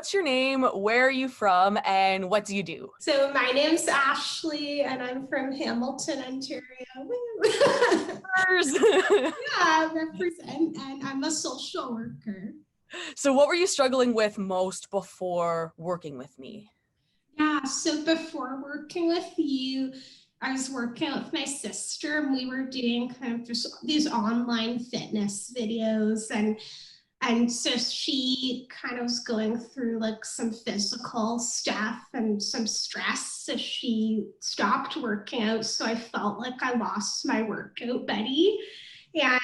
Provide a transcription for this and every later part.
what's your name? Where are you from? And what do you do? So my name's Ashley and I'm from Hamilton, Ontario. Yeah, represent, and I'm a social worker. So what were you struggling with most before working with me? Yeah, so before working with you, I was working with my sister and we were doing kind of just these online fitness videos, and so she kind of was going through like some physical stuff and some stress, so she stopped working out. So I felt like I lost my workout buddy.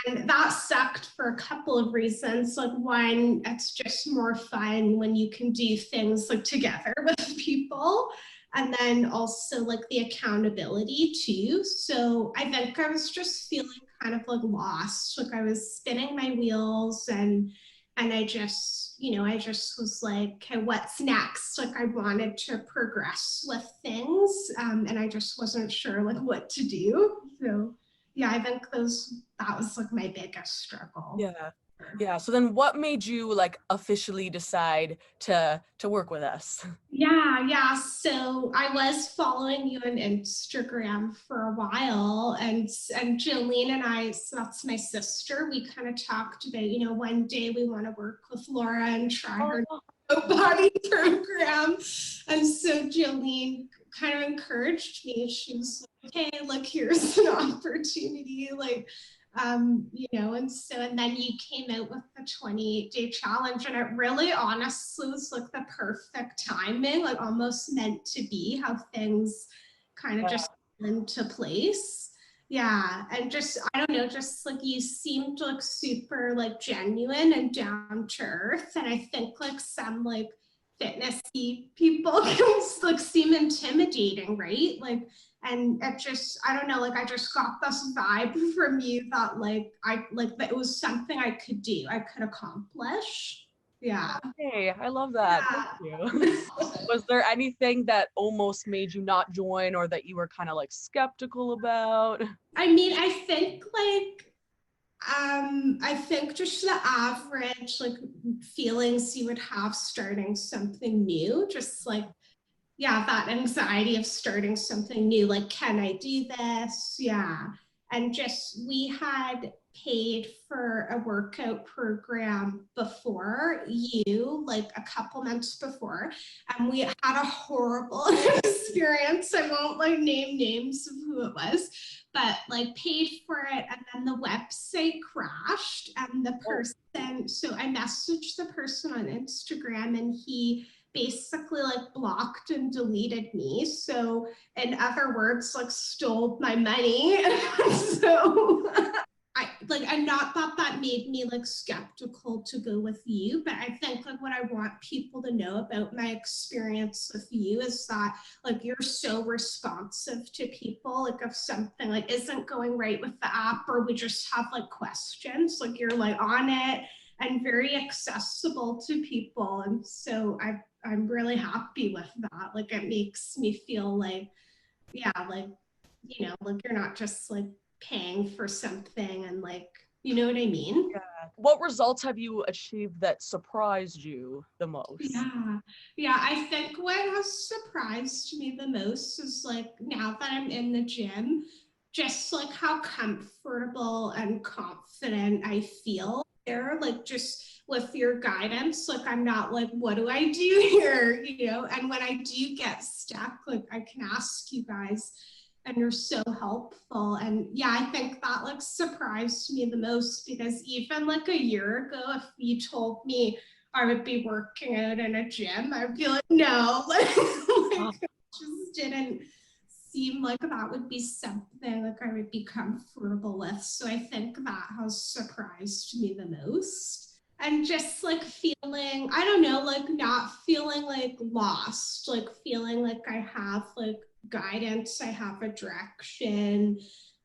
And that sucked for a couple of reasons. Like, one, it's just more fun when you can do things like together with people. And then also like the accountability too. So I think I was just feeling kind of like lost. Like I was spinning my wheels, and I just, I just was like, okay, what's next? Like I wanted to progress with things, and I just wasn't sure like what to do. So yeah, I think that was like my biggest struggle. Yeah. So then what made you like officially decide to work with us? Yeah. So I was following you on Instagram for a while, and Jolene and I, so that's my sister, we kind of talked about, one day we want to work with Laura and try her body program. And so Jolene kind of encouraged me. She was like, hey, look, here's an opportunity. Like, and then you came out with the 28-day challenge, and it really honestly was like the perfect timing, like almost meant to be, how things kind of just fell into place. Yeah, and just, I don't know, just like you seemed like super like genuine and down to earth, and I think like some like fitnessy people can like seem intimidating, right? Like, and it just, I don't know, like I just got this vibe from you that that it was something I could do, I could accomplish. Yeah. Hey, I love that. Yeah. Thank you. Was there anything that almost made you not join, or that you were kind of like skeptical about? I mean, I think just the average like feelings you would have starting something new, just like, yeah, that anxiety of starting something new, like, can I do this? Yeah. And just, we had paid for a workout program before you, like a couple months before, and we had a horrible experience. I won't like name names of who it was, but like paid for it, and then the website crashed, and the person, so I messaged the person on Instagram, and he basically like blocked and deleted me. So in other words, like stole my money. So I'm not that made me like skeptical to go with you, but I think like what I want people to know about my experience with you is that like you're so responsive to people. Like if something like isn't going right with the app, or we just have like questions, like you're like on it and very accessible to people. And so I'm really happy with that. Like it makes me feel like, yeah, like, like you're not just like paying for something, and like, you know what I mean? Yeah. What results have you achieved that surprised you the most? Yeah. I think what has surprised me the most is like now that I'm in the gym, just like how comfortable and confident I feel there. Like just with your guidance, like I'm not like, what do I do here? And when I do get stuck, like I can ask you guys, and you're so helpful. And yeah, I think that like surprised me the most, because even like a year ago, if you told me I would be working out in a gym, I'd be like, no, like it just didn't seem like that would be something like I would be comfortable with. So I think that has surprised me the most. And just like feeling, I don't know, like not feeling like lost, like feeling like I have like guidance, I have a direction.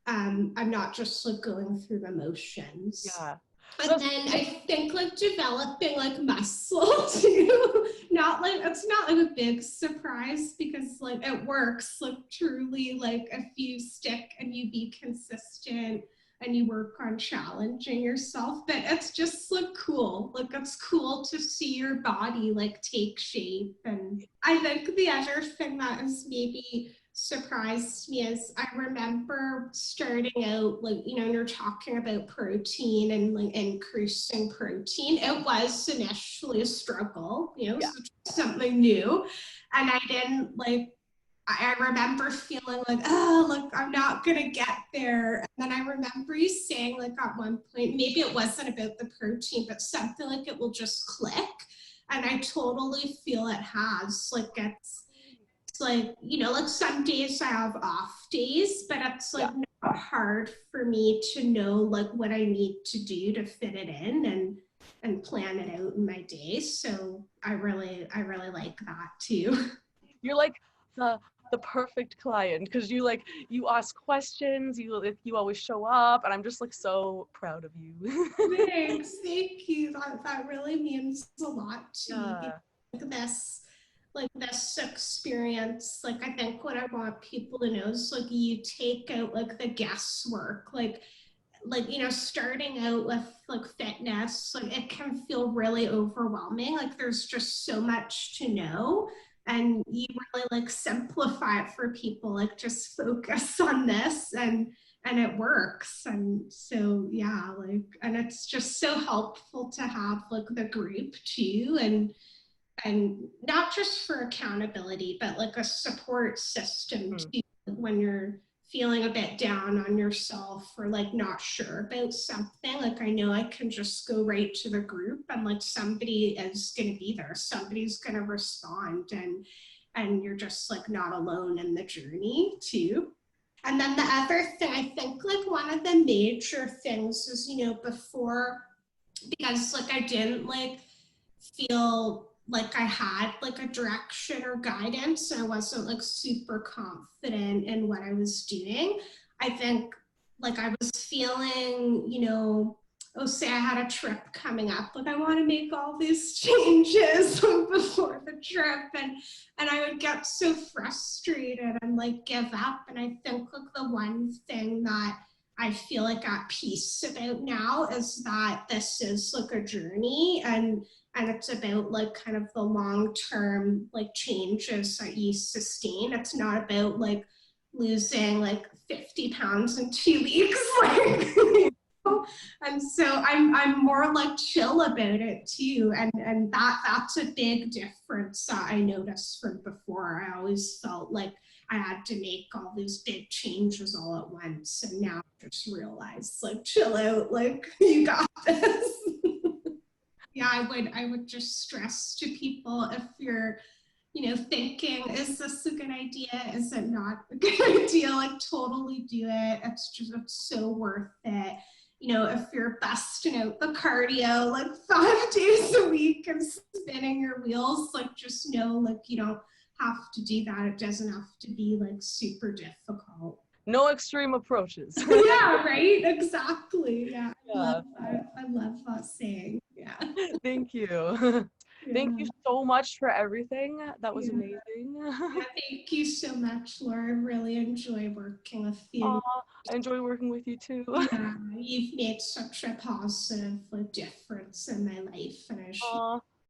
I'm not just like going through the motions. Yeah. And then I think like developing like muscle too. Not like, it's not like a big surprise, because like it works, like truly, like if you stick and you be consistent, and you work on challenging yourself. But it's just like cool. Like it's cool to see your body like take shape. And I think the other thing that has maybe surprised me is I remember starting out, like, you know, when you're talking about protein and like increasing protein, it was initially a struggle, you know, Yeah. so something new. And I didn't like, I remember feeling like, oh, look, I'm not gonna get there. And then I remember you saying like at one point, maybe it wasn't about the protein, but something like it will just click. And I totally feel it has. Like it's like, you know, like some days I have off days, but it's like Yeah. not hard for me to know like what I need to do to fit it in and plan it out in my day. So I really like that too. You're like the perfect client because you ask questions, you always show up, and I'm just like so proud of you. Thanks, thank you. That really means a lot to me. Yeah. Like this experience, like I think what I want people to know is like you take out like the guesswork, like you know, starting out with like fitness, like it can feel really overwhelming. Like there's just so much to know, and you really like simplify it for people, like just focus on this and it works. And so yeah, like, and it's just so helpful to have like the group too, and not just for accountability, but like a support system too, when you're feeling a bit down on yourself or like not sure about something. Like I know I can just go right to the group and like somebody is going to be there, somebody's going to respond, and you're just like not alone in the journey too. And then the other thing, I think like one of the major things is, you know, before, because like I didn't like feel like I had like a direction or guidance, and I wasn't like super confident in what I was doing. I think like I was feeling, you know, oh, say I had a trip coming up, like I want to make all these changes before the trip, and I would get so frustrated and like give up. And I think like the one thing that I feel like at peace about now is that this is like a journey, and it's about like kind of the long term like changes that you sustain. It's not about like losing like 50 pounds in 2 weeks. Like, and so I'm more like chill about it too. And that's a big difference that I noticed from before. I always felt like I had to make all these big changes all at once. And now I just realized like chill out, like you got this. Yeah, I would just stress to people, if you're, you know, thinking, is this a good idea? Is it not a good idea? Like totally do it. It's so worth it. You know, if you're busting out the cardio like 5 days a week and spinning your wheels, like just know like you don't have to do that. It doesn't have to be like super difficult. No extreme approaches. Yeah, right? Exactly. Yeah. Yeah. I love that saying. Yeah. Thank you. Thank Yeah. you so much for everything. That was Yeah. amazing. Yeah, thank you so much, Laura. I really enjoy working with you. Aw, I enjoy working with you too. Yeah, you've made such a positive like, difference in my life, and I just Aw,